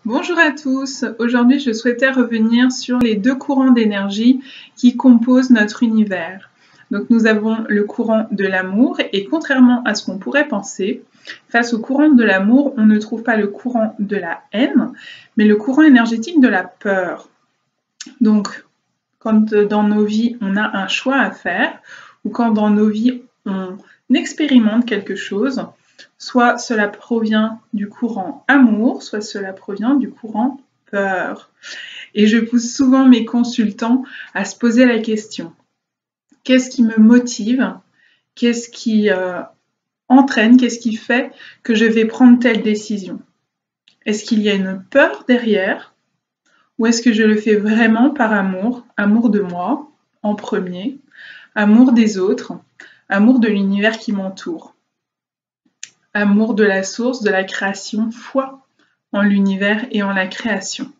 Bonjour à tous, aujourd'hui je souhaitais revenir sur les deux courants d'énergie qui composent notre univers. Donc nous avons le courant de l'amour et contrairement à ce qu'on pourrait penser, face au courant de l'amour, on ne trouve pas le courant de la haine, mais le courant énergétique de la peur. Donc quand dans nos vies on a un choix à faire ou quand dans nos vies on expérimente quelque chose, soit cela provient du courant amour, soit cela provient du courant peur. Et je pousse souvent mes consultants à se poser la question, qu'est-ce qui me motive? Qu'est-ce qui entraîne? Qu'est-ce qui fait que je vais prendre telle décision? Est-ce qu'il y a une peur derrière? Ou est-ce que je le fais vraiment par amour? Amour de moi en premier, amour des autres, amour de l'univers qui m'entoure, amour de la source, de la création, foi en l'univers et en la création.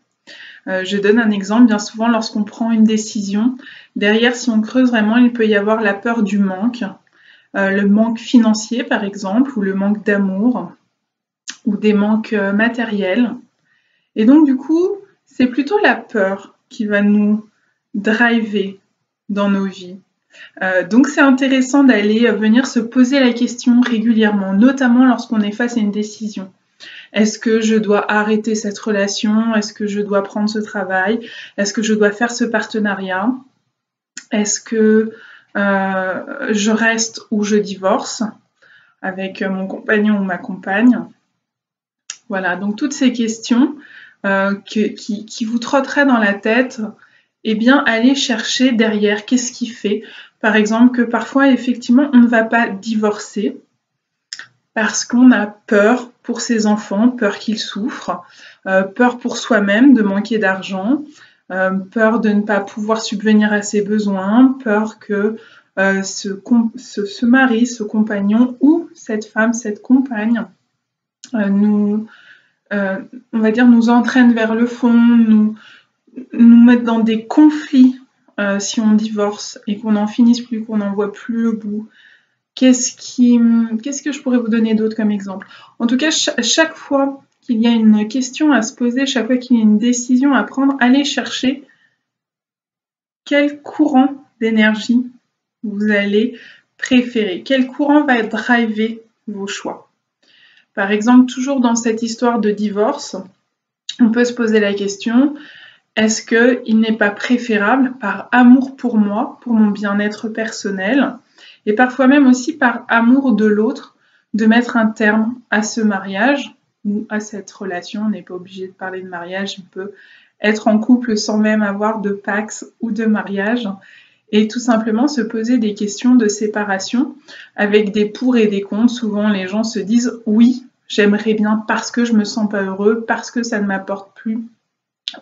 Je donne un exemple, bien souvent lorsqu'on prend une décision, derrière si on creuse vraiment, il peut y avoir la peur du manque, le manque financier par exemple, ou le manque d'amour, ou des manques matériels. Et donc du coup, c'est plutôt la peur qui va nous driver dans nos vies. Donc c'est intéressant d'aller venir se poser la question régulièrement, notamment lorsqu'on est face à une décision. Est-ce que je dois arrêter cette relation? Est-ce que je dois prendre ce travail? Est-ce que je dois faire ce partenariat? Est-ce que je reste ou je divorce avec mon compagnon ou ma compagne? Voilà, donc toutes ces questions qui vous trotteraient dans la tête, eh bien, allez chercher derrière qu'est-ce qui fait. Par exemple, que parfois, effectivement, on ne va pas divorcer parce qu'on a peur pour ses enfants, peur qu'ils souffrent, peur pour soi-même de manquer d'argent, peur de ne pas pouvoir subvenir à ses besoins, peur que ce mari, ce compagnon ou cette femme, cette compagne nous, on va dire, nous entraîne vers le fond, nous mettre dans des conflits si on divorce et qu'on n'en finisse plus, qu'on n'en voit plus le bout. Qu'est-ce que je pourrais vous donner d'autre comme exemple? En tout cas, chaque fois qu'il y a une question à se poser, chaque fois qu'il y a une décision à prendre, allez chercher quel courant d'énergie vous allez préférer, quel courant va driver vos choix. Par exemple, toujours dans cette histoire de divorce, on peut se poser la question, est-ce qu'il n'est pas préférable, par amour pour moi, pour mon bien-être personnel, et parfois même aussi par amour de l'autre, de mettre un terme à ce mariage ou à cette relation? On n'est pas obligé de parler de mariage, on peut être en couple sans même avoir de pax ou de mariage, et tout simplement se poser des questions de séparation avec des pour et des contre. Souvent les gens se disent oui, j'aimerais bien parce que je me sens pas heureux, parce que ça ne m'apporte plus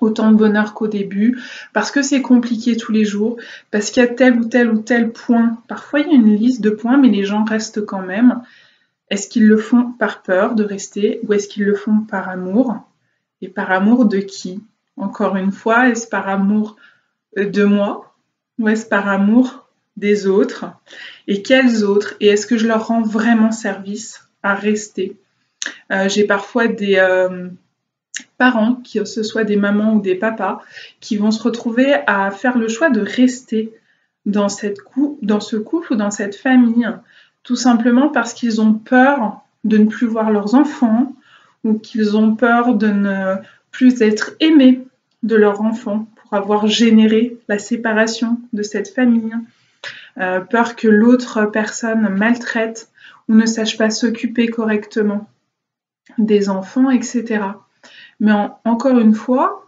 autant de bonheur qu'au début, parce que c'est compliqué tous les jours, parce qu'il y a tel ou tel ou tel point. Parfois, il y a une liste de points, mais les gens restent quand même. Est-ce qu'ils le font par peur de rester ou est-ce qu'ils le font par amour? Et par amour de qui? Encore une fois, est-ce par amour de moi ou est-ce par amour des autres? Et quels autres? Et est-ce que je leur rends vraiment service à rester? J'ai parfois des parents, que ce soit des mamans ou des papas, qui vont se retrouver à faire le choix de rester dans ce couple ou dans cette famille, tout simplement parce qu'ils ont peur de ne plus voir leurs enfants ou qu'ils ont peur de ne plus être aimés de leurs enfants pour avoir généré la séparation de cette famille, peur que l'autre personne maltraite ou ne sache pas s'occuper correctement des enfants, etc. Mais encore une fois,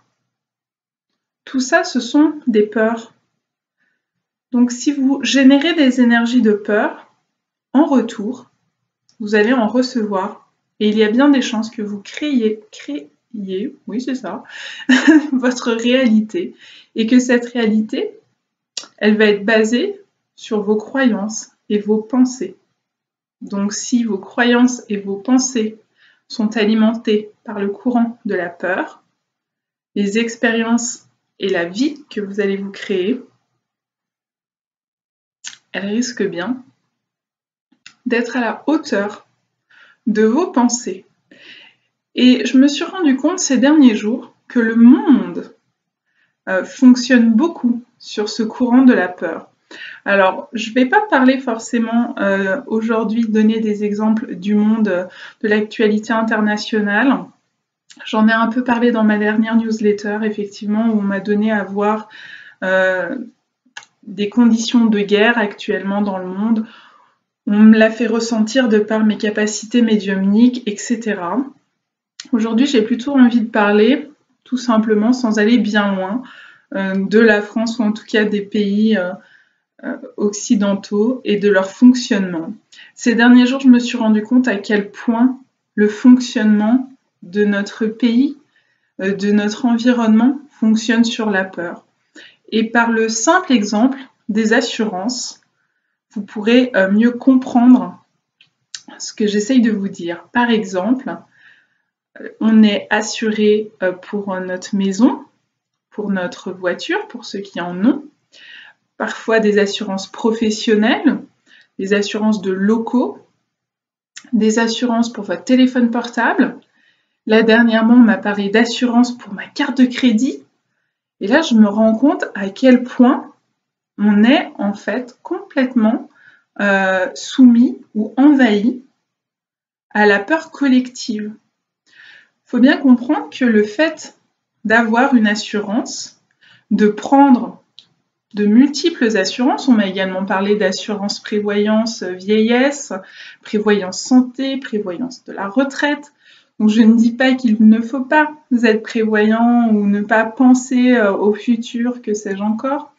tout ça, ce sont des peurs. Donc si vous générez des énergies de peur, en retour, vous allez en recevoir. Et il y a bien des chances que vous créiez, oui c'est ça, votre réalité. Et que cette réalité, elle va être basée sur vos croyances et vos pensées. Donc si vos croyances et vos pensées sont alimentées par le courant de la peur, les expériences et la vie que vous allez vous créer, elle risque bien d'être à la hauteur de vos pensées. Et je me suis rendu compte ces derniers jours que le monde fonctionne beaucoup sur ce courant de la peur. Alors, je ne vais pas parler forcément aujourd'hui, donner des exemples du monde, de l'actualité internationale. J'en ai un peu parlé dans ma dernière newsletter, effectivement, où on m'a donné à voir des conditions de guerre actuellement dans le monde. On me l'a fait ressentir de par mes capacités médiumniques, etc. Aujourd'hui, j'ai plutôt envie de parler, tout simplement, sans aller bien loin, de la France ou en tout cas des pays occidentaux et de leur fonctionnement. Ces derniers jours, je me suis rendu compte à quel point le fonctionnement de notre pays, de notre environnement, fonctionne sur la peur. Et par le simple exemple des assurances, vous pourrez mieux comprendre ce que j'essaye de vous dire. Par exemple, on est assuré pour notre maison, pour notre voiture, pour ceux qui en ont, parfois des assurances professionnelles, des assurances de locaux, des assurances pour votre téléphone portable. Là, dernièrement, on m'a parlé d'assurance pour ma carte de crédit. Et là, je me rends compte à quel point on est en fait complètement soumis ou envahi à la peur collective. Il faut bien comprendre que le fait d'avoir une assurance, de prendre de multiples assurances, on m'a également parlé d'assurance prévoyance vieillesse, prévoyance santé, prévoyance de la retraite. Donc je ne dis pas qu'il ne faut pas être prévoyant ou ne pas penser au futur, que sais-je encore.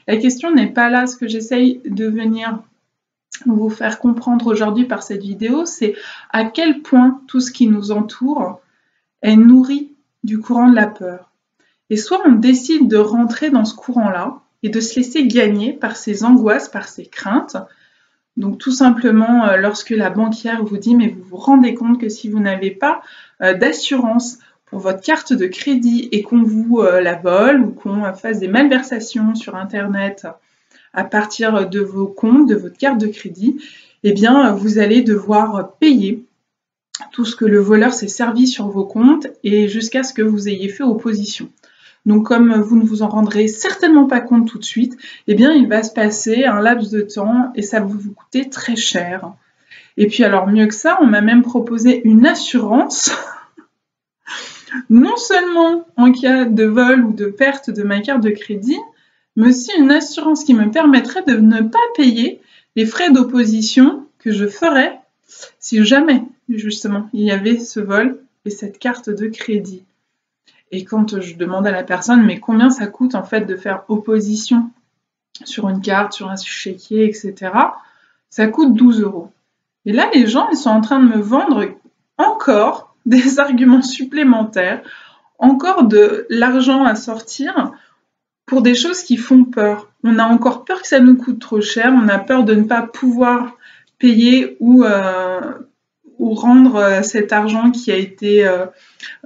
La question n'est pas là. Ce que j'essaye de venir vous faire comprendre aujourd'hui par cette vidéo, c'est à quel point tout ce qui nous entoure est nourri du courant de la peur. Et soit on décide de rentrer dans ce courant-là et de se laisser gagner par ses angoisses, par ses craintes. Donc tout simplement, lorsque la banquière vous dit « mais vous vous rendez compte que si vous n'avez pas d'assurance pour votre carte de crédit et qu'on vous la vole ou qu'on fasse des malversations sur Internet à partir de vos comptes, de votre carte de crédit, eh bien vous allez devoir payer tout ce que le voleur s'est servi sur vos comptes et jusqu'à ce que vous ayez fait opposition. Donc comme vous ne vous en rendrez certainement pas compte tout de suite, eh bien il va se passer un laps de temps et ça va vous coûter très cher. Et puis alors mieux que ça, on m'a même proposé une assurance, non seulement en cas de vol ou de perte de ma carte de crédit, mais aussi une assurance qui me permettrait de ne pas payer les frais d'opposition que je ferais si jamais justement il y avait ce vol et cette carte de crédit. Et quand je demande à la personne, mais combien ça coûte en fait de faire opposition sur une carte, sur un chéquier, etc. Ça coûte 12 €. Et là, les gens, ils sont en train de me vendre encore des arguments supplémentaires, encore de l'argent à sortir pour des choses qui font peur. On a encore peur que ça nous coûte trop cher, on a peur de ne pas pouvoir payer ou rendre cet argent qui a été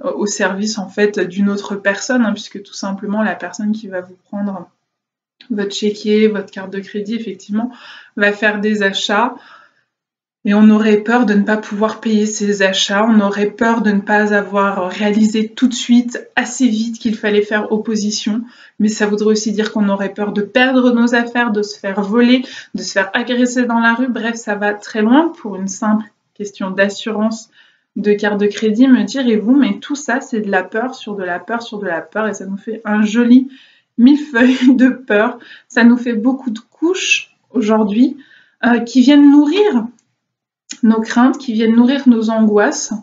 au service en fait d'une autre personne, hein, puisque tout simplement la personne qui va vous prendre votre chéquier, votre carte de crédit, effectivement, va faire des achats et on aurait peur de ne pas pouvoir payer ces achats, on aurait peur de ne pas avoir réalisé tout de suite, assez vite qu'il fallait faire opposition, mais ça voudrait aussi dire qu'on aurait peur de perdre nos affaires, de se faire voler, de se faire agresser dans la rue, bref, ça va très loin pour une simple question d'assurance de carte de crédit, me direz-vous, mais tout ça, c'est de la peur sur de la peur sur de la peur, et ça nous fait un joli millefeuille de peur, ça nous fait beaucoup de couches aujourd'hui qui viennent nourrir nos craintes, qui viennent nourrir nos angoisses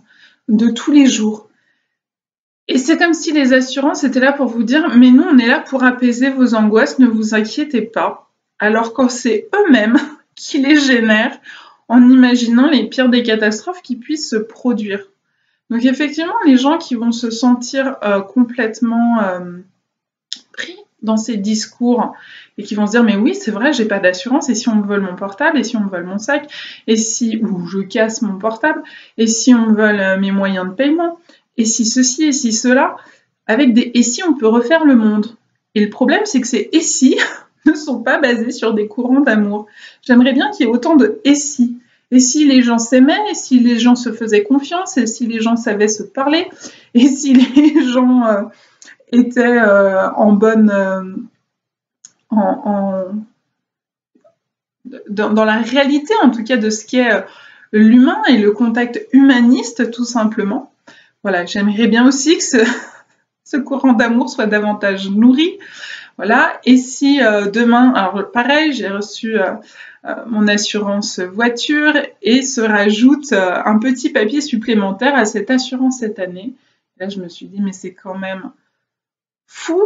de tous les jours. Et c'est comme si les assurances étaient là pour vous dire « mais nous, on est là pour apaiser vos angoisses, ne vous inquiétez pas », alors quand c'est eux-mêmes qui les génèrent en imaginant les pires des catastrophes qui puissent se produire. Donc effectivement, les gens qui vont se sentir complètement pris dans ces discours et qui vont se dire mais oui c'est vrai j'ai pas d'assurance et si on me vole mon portable et si on me vole mon sac et si ou je casse mon portable et si on me vole mes moyens de paiement et si ceci et si cela avec des et si on peut refaire le monde. Et le problème c'est que ces et si ne sont pas basés sur des courants d'amour. J'aimerais bien qu'il y ait autant de et si Et si les gens s'aimaient, et si les gens se faisaient confiance, et si les gens savaient se parler, et si les gens étaient en bonne... dans la réalité, en tout cas, de ce qu'est l'humain et le contact humaniste, tout simplement. Voilà, j'aimerais bien aussi que ce courant d'amour soit davantage nourri. Voilà, et si demain, alors pareil, j'ai reçu mon assurance voiture et se rajoute un petit papier supplémentaire à cette assurance cette année. Là, je me suis dit, mais c'est quand même fou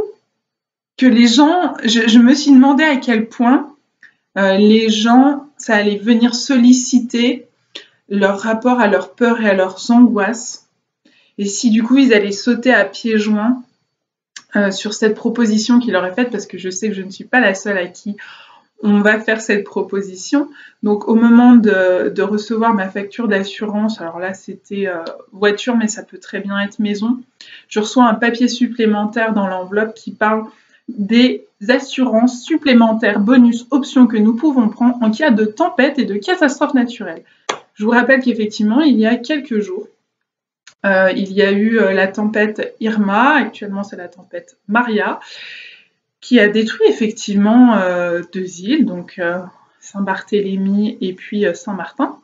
que les gens, je me suis demandé à quel point les gens, ça allait venir solliciter leur rapport à leurs peurs et à leurs angoisses. Et si du coup, ils allaient sauter à pieds joints sur cette proposition qu'il leur est faite, parce que je sais que je ne suis pas la seule à qui on va faire cette proposition. Donc au moment de recevoir ma facture d'assurance, alors là c'était voiture, mais ça peut très bien être maison, je reçois un papier supplémentaire dans l'enveloppe qui parle des assurances supplémentaires, bonus, options que nous pouvons prendre en cas de tempête et de catastrophe naturelle. Je vous rappelle qu'effectivement, il y a quelques jours, il y a eu la tempête Irma, actuellement c'est la tempête Maria, qui a détruit effectivement 2 îles, donc Saint-Barthélemy et puis Saint-Martin.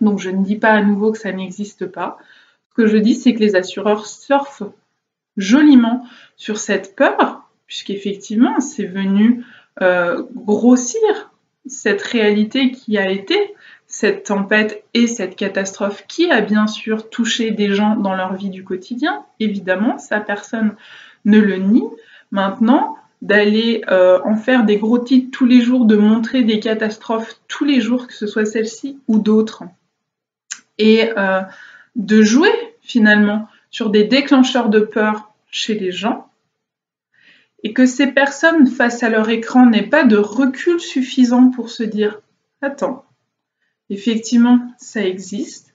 Donc je ne dis pas à nouveau que ça n'existe pas. Ce que je dis, c'est que les assureurs surfent joliment sur cette peur, puisqu'effectivement c'est venu grossir cette réalité qui a été cette tempête et cette catastrophe qui a bien sûr touché des gens dans leur vie du quotidien. Évidemment, ça personne ne le nie. Maintenant, d'aller en faire des gros titres tous les jours, de montrer des catastrophes tous les jours, que ce soit celle-ci ou d'autres, et de jouer finalement sur des déclencheurs de peur chez les gens, et que ces personnes face à leur écran n'aient pas de recul suffisant pour se dire « Attends, effectivement, ça existe.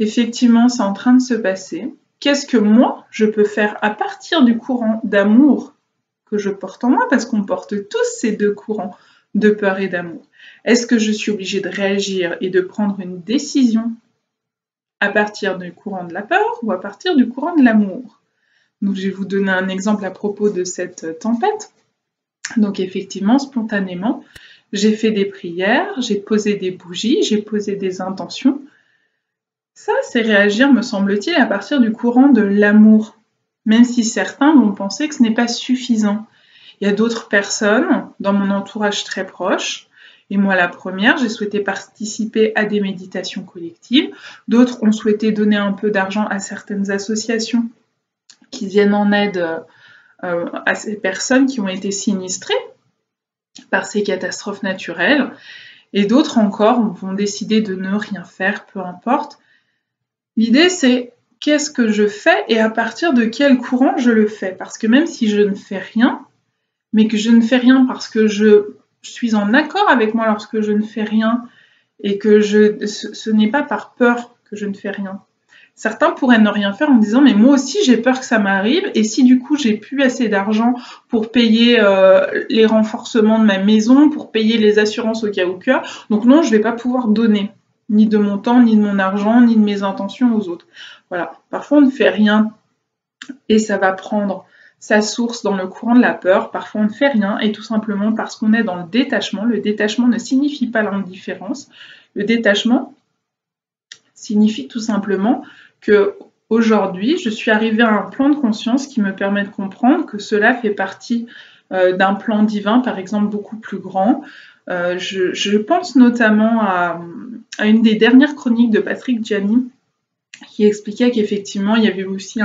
Effectivement, c'est en train de se passer. Qu'est-ce que moi, je peux faire à partir du courant d'amour que je porte en moi, parce qu'on porte tous ces deux courants de peur et d'amour. Est-ce que je suis obligée de réagir et de prendre une décision à partir du courant de la peur ou à partir du courant de l'amour? Donc, je vais vous donner un exemple à propos de cette tempête. Donc, effectivement, spontanément, j'ai fait des prières, j'ai posé des bougies, j'ai posé des intentions. Ça, c'est réagir, me semble-t-il, à partir du courant de l'amour, même si certains vont penser que ce n'est pas suffisant. Il y a d'autres personnes dans mon entourage très proche, et moi la première, j'ai souhaité participer à des méditations collectives. D'autres ont souhaité donner un peu d'argent à certaines associations qui viennent en aide à ces personnes qui ont été sinistrées par ces catastrophes naturelles, et d'autres encore vont décider de ne rien faire, peu importe. L'idée, c'est qu'est-ce que je fais et à partir de quel courant je le fais. Parce que même si je ne fais rien, mais que je ne fais rien parce que je suis en accord avec moi lorsque je ne fais rien, et que ce n'est pas par peur que je ne fais rien. Certains pourraient ne rien faire en disant « mais moi aussi j'ai peur que ça m'arrive, et si du coup j'ai plus assez d'argent pour payer les renforcements de ma maison, pour payer les assurances au cas où que, donc non, je ne vais pas pouvoir donner, ni de mon temps, ni de mon argent, ni de mes intentions aux autres. » Voilà, parfois on ne fait rien et ça va prendre sa source dans le courant de la peur, parfois on ne fait rien et tout simplement parce qu'on est dans le détachement. Le détachement ne signifie pas l'indifférence, le détachement signifie tout simplement que aujourd'hui, je suis arrivée à un plan de conscience qui me permet de comprendre que cela fait partie d'un plan divin, par exemple, beaucoup plus grand. Je pense notamment à une des dernières chroniques de Patrick Gianni qui expliquait qu'effectivement, il y avait aussi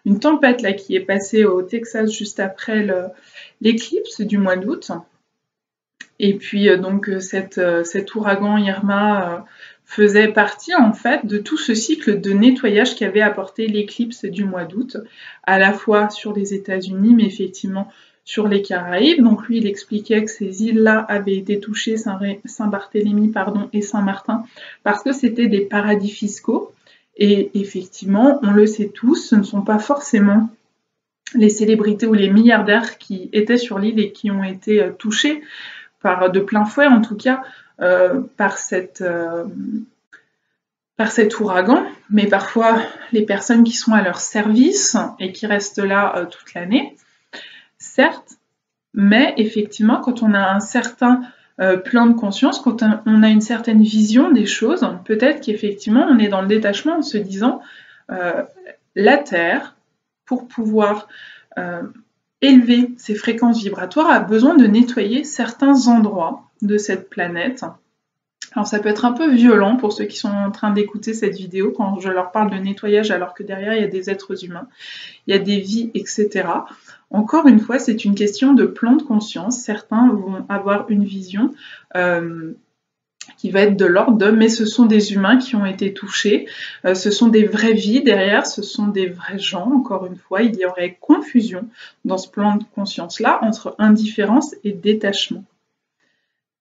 une tempête là, qui est passée au Texas juste après l'éclipse du mois d'août. Et puis, donc, cet ouragan Irma faisait partie en fait de tout ce cycle de nettoyage qu'avait apporté l'éclipse du mois d'août, à la fois sur les États-Unis, mais effectivement sur les Caraïbes. Donc lui, il expliquait que ces îles-là avaient été touchées, Saint-Barthélemy et Saint-Martin, parce que c'était des paradis fiscaux. Et effectivement, on le sait tous, ce ne sont pas forcément les célébrités ou les milliardaires qui étaient sur l'île et qui ont été touchés de plein fouet, en tout cas, par cet ouragan, mais parfois les personnes qui sont à leur service et qui restent là toute l'année, certes, mais effectivement, quand on a un certain plan de conscience, quand on a une certaine vision des choses, peut-être qu'effectivement on est dans le détachement en se disant la Terre, pour pouvoir élever ses fréquences vibratoires, a besoin de nettoyer certains endroits de cette planète. Alors ça peut être un peu violent pour ceux qui sont en train d'écouter cette vidéo quand je leur parle de nettoyage alors que derrière il y a des êtres humains, il y a des vies, etc. Encore une fois, c'est une question de plan de conscience. Certains vont avoir une vision qui va être de l'ordre de « mais ce sont des humains qui ont été touchés, ce sont des vraies vies derrière, ce sont des vrais gens ». Encore une fois, il y aurait confusion dans ce plan de conscience-là entre indifférence et détachement.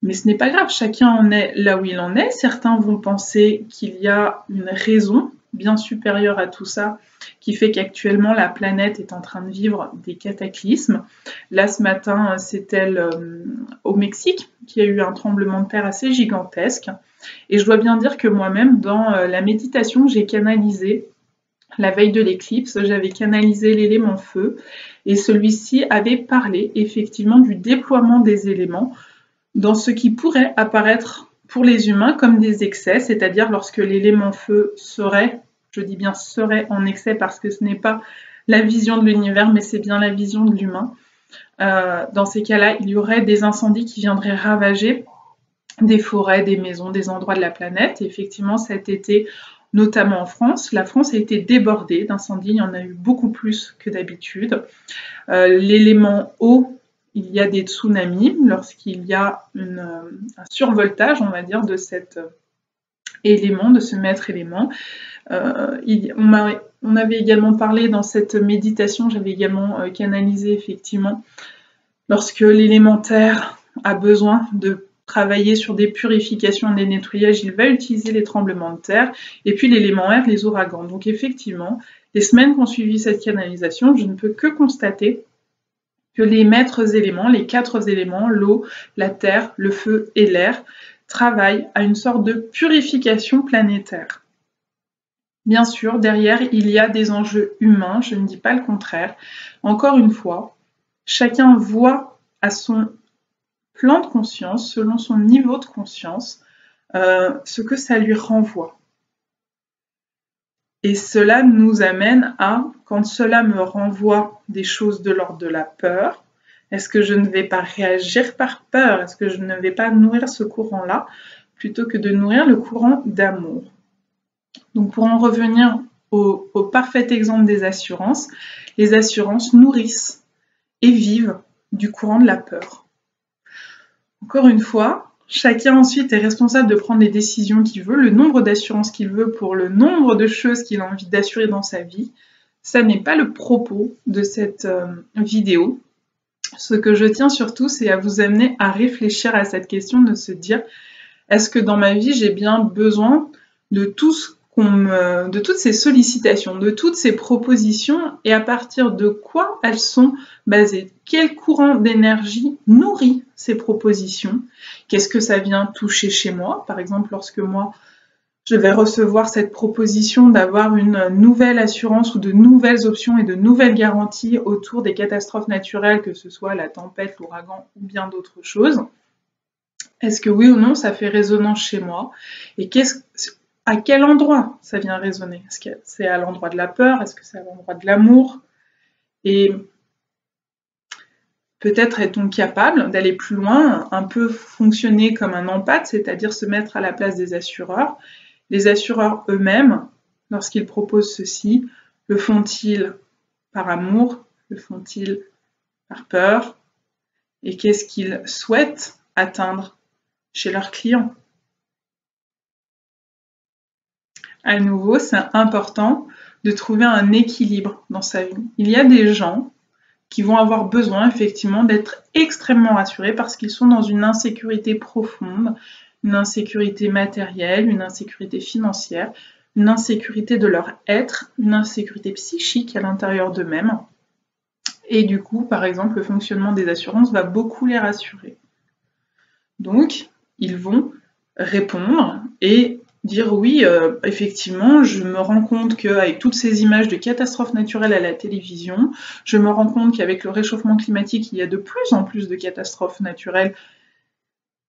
Mais ce n'est pas grave, chacun en est là où il en est. Certains vont penser qu'il y a une raison bien supérieure à tout ça qui fait qu'actuellement la planète est en train de vivre des cataclysmes. Là ce matin, c'était au Mexique qu'il y a eu un tremblement de terre assez gigantesque. Et je dois bien dire que moi-même, dans la méditation que j'ai canalisée la veille de l'éclipse, j'avais canalisé l'élément feu et celui-ci avait parlé effectivement du déploiement des éléments dans ce qui pourrait apparaître pour les humains comme des excès, c'est-à-dire lorsque l'élément feu serait, je dis bien serait en excès parce que ce n'est pas la vision de l'univers, mais c'est bien la vision de l'humain. Dans ces cas-là, il y aurait des incendies qui viendraient ravager des forêts, des maisons, des endroits de la planète. Et effectivement, cet été, notamment en France, la France a été débordée d'incendies, il y en a eu beaucoup plus que d'habitude. L'élément eau, il y a des tsunamis lorsqu'il y a un survoltage, on va dire, de cet élément, de ce maître élément. On avait également parlé dans cette méditation, j'avais également canalisé effectivement, lorsque l'élémentaire a besoin de travailler sur des purifications, des nettoyages, il va utiliser les tremblements de terre, et puis l'élément air, les ouragans. Donc effectivement, les semaines qui ont suivi cette canalisation, je ne peux que constater que les maîtres éléments, les 4 éléments, l'eau, la terre, le feu et l'air, travaillent à une sorte de purification planétaire. Bien sûr, derrière, il y a des enjeux humains, je ne dis pas le contraire. Encore une fois, chacun voit à son plan de conscience, selon son niveau de conscience, ce que ça lui renvoie. Et cela nous amène à, quand cela me renvoie des choses de l'ordre de la peur, est-ce que je ne vais pas réagir par peur? Est-ce que je ne vais pas nourrir ce courant-là plutôt que de nourrir le courant d'amour? Donc pour en revenir au parfait exemple des assurances, les assurances nourrissent et vivent du courant de la peur. Encore une fois, chacun ensuite est responsable de prendre les décisions qu'il veut, le nombre d'assurances qu'il veut pour le nombre de choses qu'il a envie d'assurer dans sa vie. Ça n'est pas le propos de cette vidéo. Ce que je tiens surtout, c'est à vous amener à réfléchir à cette question de se dire, est-ce que dans ma vie, j'ai bien besoin de toutes ces sollicitations, de toutes ces propositions, et à partir de quoi elles sont basées? Quel courant d'énergie nourrit ces propositions? Qu'est-ce que ça vient toucher chez moi? Par exemple, lorsque moi, je vais recevoir cette proposition d'avoir une nouvelle assurance ou de nouvelles options et de nouvelles garanties autour des catastrophes naturelles, que ce soit la tempête, l'ouragan ou bien d'autres choses. Est-ce que oui ou non, ça fait résonance chez moi? Et à quel endroit ça vient résonner? Est-ce que c'est à l'endroit de la peur? Est-ce que c'est à l'endroit de l'amour? Et peut-être est-on capable d'aller plus loin, un peu fonctionner comme un empathie, c'est-à-dire se mettre à la place des assureurs. Les assureurs eux-mêmes, lorsqu'ils proposent ceci, le font-ils par amour? Le font-ils par peur? Et qu'est-ce qu'ils souhaitent atteindre chez leurs clients? À nouveau, c'est important de trouver un équilibre dans sa vie. Il y a des gens qui vont avoir besoin effectivement d'être extrêmement rassurés parce qu'ils sont dans une insécurité profonde, une insécurité matérielle, une insécurité financière, une insécurité de leur être, une insécurité psychique à l'intérieur d'eux-mêmes. Et du coup, par exemple, le fonctionnement des assurances va beaucoup les rassurer. Donc, ils vont répondre et dire oui, effectivement, je me rends compte qu'avec toutes ces images de catastrophes naturelles à la télévision, je me rends compte qu'avec le réchauffement climatique, il y a de plus en plus de catastrophes naturelles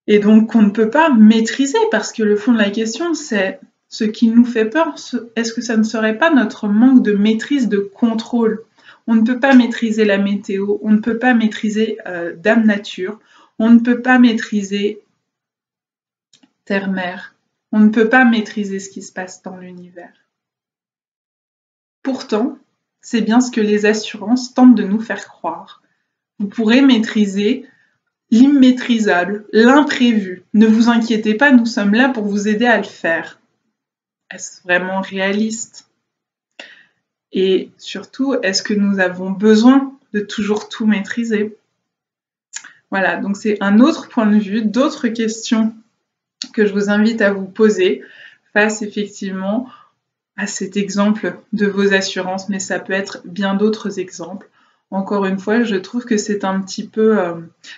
et donc qu'on ne peut pas maîtriser, parce que le fond de la question, c'est ce qui nous fait peur, est-ce que ça ne serait pas notre manque de maîtrise, de contrôle? On ne peut pas maîtriser la météo, on ne peut pas maîtriser Dame Nature, on ne peut pas maîtriser Terre-Mer, on ne peut pas maîtriser ce qui se passe dans l'univers. Pourtant, c'est bien ce que les assurances tentent de nous faire croire. Vous pourrez maîtriser l'immaîtrisable, l'imprévu. Ne vous inquiétez pas, nous sommes là pour vous aider à le faire. Est-ce vraiment réaliste? Et surtout, est-ce que nous avons besoin de toujours tout maîtriser? Voilà, donc c'est un autre point de vue, d'autres questions que je vous invite à vous poser face effectivement à cet exemple de vos assurances, mais ça peut être bien d'autres exemples. Encore une fois, je trouve que c'est un petit peu...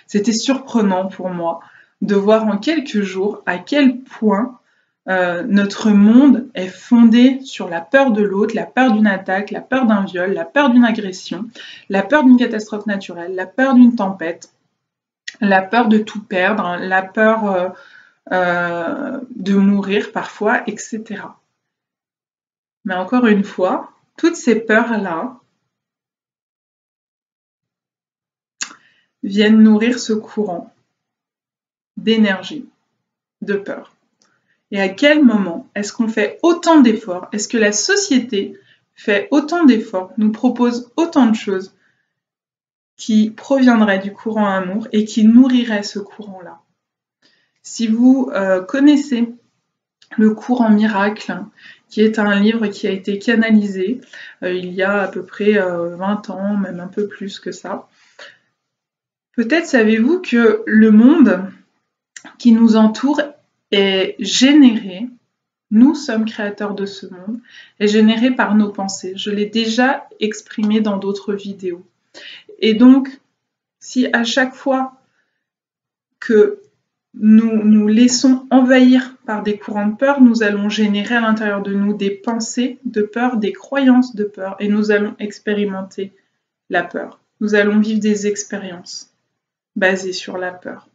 c'était surprenant pour moi de voir en quelques jours à quel point notre monde est fondé sur la peur de l'autre, la peur d'une attaque, la peur d'un viol, la peur d'une agression, la peur d'une catastrophe naturelle, la peur d'une tempête, la peur de tout perdre, la peur de mourir parfois, etc. Mais encore une fois, toutes ces peurs-là viennent nourrir ce courant d'énergie, de peur. Et à quel moment est-ce qu'on fait autant d'efforts? Est-ce que la société fait autant d'efforts, nous propose autant de choses qui proviendraient du courant amour et qui nourriraient ce courant-là? Si vous connaissez le courant miracle, qui est un livre qui a été canalisé il y a à peu près 20 ans, même un peu plus que ça, peut-être savez-vous que le monde qui nous entoure est généré, nous sommes créateurs de ce monde, est généré par nos pensées. Je l'ai déjà exprimé dans d'autres vidéos. Et donc, si à chaque fois que nous nous laissons envahir par des courants de peur, nous allons générer à l'intérieur de nous des pensées de peur, des croyances de peur, et nous allons expérimenter la peur. Nous allons vivre des expériences basées sur la peur.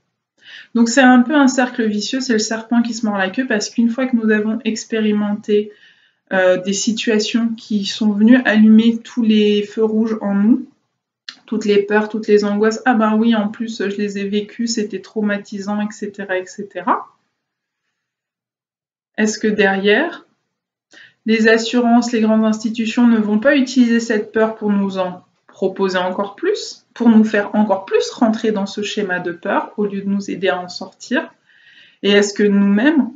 Donc c'est un peu un cercle vicieux, c'est le serpent qui se mord la queue, parce qu'une fois que nous avons expérimenté des situations qui sont venues allumer tous les feux rouges en nous, toutes les peurs, toutes les angoisses, ah ben oui, en plus je les ai vécues, c'était traumatisant, etc., etc. Est-ce que derrière, les assurances, les grandes institutions ne vont pas utiliser cette peur pour nous en proposer encore plus, pour nous faire encore plus rentrer dans ce schéma de peur au lieu de nous aider à en sortir? Et est-ce que nous-mêmes,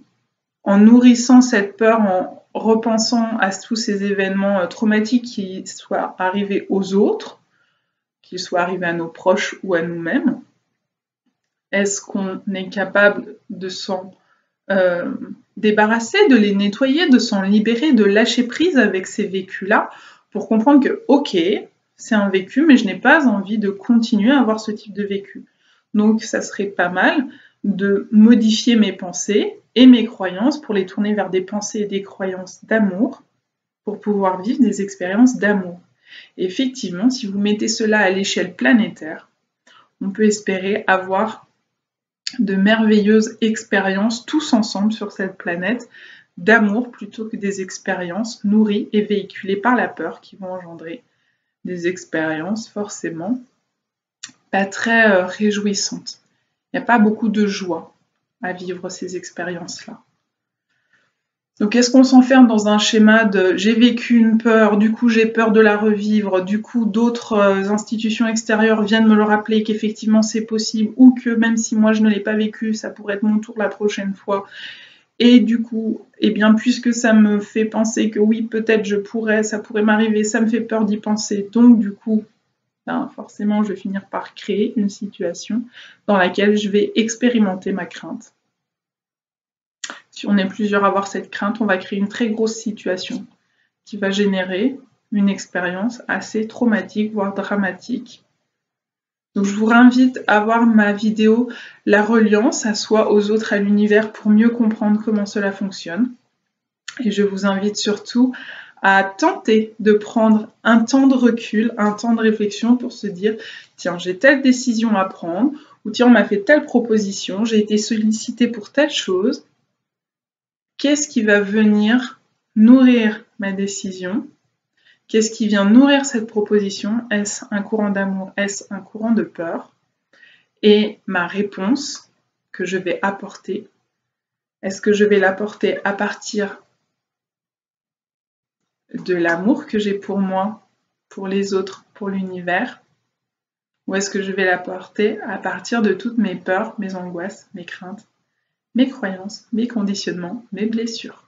en nourrissant cette peur, en repensant à tous ces événements traumatiques qui soient arrivés aux autres, qu'ils soient arrivés à nos proches ou à nous-mêmes, est-ce qu'on est capable de s'en débarrasser, de les nettoyer, de s'en libérer, de lâcher prise avec ces vécus-là pour comprendre que, ok, c'est un vécu, mais je n'ai pas envie de continuer à avoir ce type de vécu. Donc, ça serait pas mal de modifier mes pensées et mes croyances pour les tourner vers des pensées et des croyances d'amour pour pouvoir vivre des expériences d'amour. Et effectivement, si vous mettez cela à l'échelle planétaire, on peut espérer avoir de merveilleuses expériences tous ensemble sur cette planète d'amour plutôt que des expériences nourries et véhiculées par la peur qui vont engendrer des expériences forcément pas très réjouissantes. Il n'y a pas beaucoup de joie à vivre ces expériences-là. Donc est-ce qu'on s'enferme dans un schéma de j'ai vécu une peur, du coup j'ai peur de la revivre, du coup d'autres institutions extérieures viennent me le rappeler qu'effectivement c'est possible, ou que même si moi je ne l'ai pas vécu, ça pourrait être mon tour la prochaine fois. Et du coup, eh bien, puisque ça me fait penser que oui, peut-être ça pourrait m'arriver, ça me fait peur d'y penser, donc du coup, ben, forcément je vais finir par créer une situation dans laquelle je vais expérimenter ma crainte. Si on est plusieurs à avoir cette crainte, on va créer une très grosse situation qui va générer une expérience assez traumatique, voire dramatique. Donc je vous réinvite à voir ma vidéo La reliance à soi, aux autres, à l'univers pour mieux comprendre comment cela fonctionne. Et je vous invite surtout à tenter de prendre un temps de recul, un temps de réflexion pour se dire tiens, j'ai telle décision à prendre, ou tiens, on m'a fait telle proposition, j'ai été sollicité pour telle chose. Qu'est-ce qui va venir nourrir ma décision? Qu'est-ce qui vient nourrir cette proposition? Est-ce un courant d'amour? Est-ce un courant de peur? Et ma réponse que je vais apporter, est-ce que je vais l'apporter à partir de l'amour que j'ai pour moi, pour les autres, pour l'univers? Ou est-ce que je vais l'apporter à partir de toutes mes peurs, mes angoisses, mes craintes, mes croyances, mes conditionnements, mes blessures?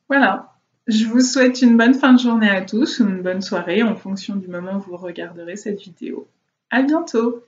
Voilà. Je vous souhaite une bonne fin de journée à tous ou une bonne soirée en fonction du moment où vous regarderez cette vidéo. À bientôt!